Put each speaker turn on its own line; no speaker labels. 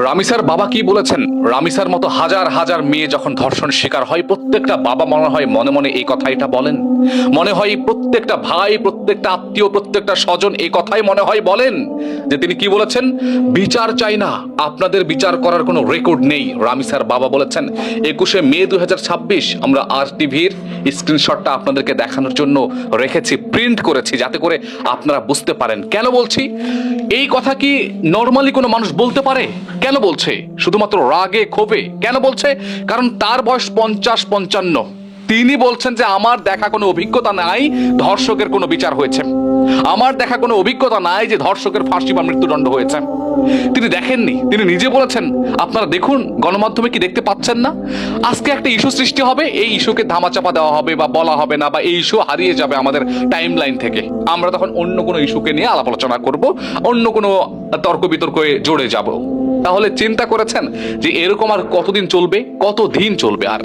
রামিসার বাবা কি বলেছেন? রামিসার মতো হাজার হাজার মেয়ে যখন ধর্ষণ শিকার হয়, প্রত্যেকটা বাবা মনে হয় মনে মনে এই কথাইটা বলেন। মনে হয় প্রত্যেকটা ভাই, প্রত্যেকটা আত্মীয়, প্রত্যেকটা স্বজন এই কথাই মনে হয় বলেন যে তিনি কি বলেছেন? বিচার চাই না, আপনাদের বিচার করার কোনো রেকর্ড নেই। রামিসার বাবা বলেছেন 21শে মে 2026। আমরা আর টিভির স্ক্রিনশটটা আপনাদেরকে দেখানোর জন্য রেখেছি, প্রিন্ট করেছি, যাতে করে আপনারা বুঝতে পারেন। কেন বলছি এই কথা? কি নর্মালি কোনো মানুষ বলতে পারে? কেন বলছে? শুধুমাত্র রাগে ক্ষোভে কেন বলছে? কারণ তার বয়স 50-55। তিনি বলছেন যে আমার দেখা কোনো অভিজ্ঞতা নাই ধর্ষকের কোনো বিচার হয়েছে, আমার দেখা কোনো অভিজ্ঞতা নাই যে ধর্ষকের ফাঁসি বা মৃত্যুদণ্ড হয়েছে। তিনি দেখেননি, তিনি নিজে বলেছেন। আপনারা দেখুন, গণমাধ্যমে কি দেখতে পাচ্ছেন না? আজকে একটা ইস্যু সৃষ্টি হবে, এই ইস্যুকে ধামাচাপা দেওয়া হবে বা বলা হবে না, বা এই ইস্যু হারিয়ে যাবে আমাদের টাইম লাইন থেকে। আমরা তখন অন্য কোনো ইস্যুকে নিয়ে আলাপ আলোচনা করব, অন্য কোনো তর্ক বিতর্কে জড়ে যাব। তাহলে চিন্তা করেছেন যে এরকম আর কতদিন চলবে? কতদিন চলবে আর?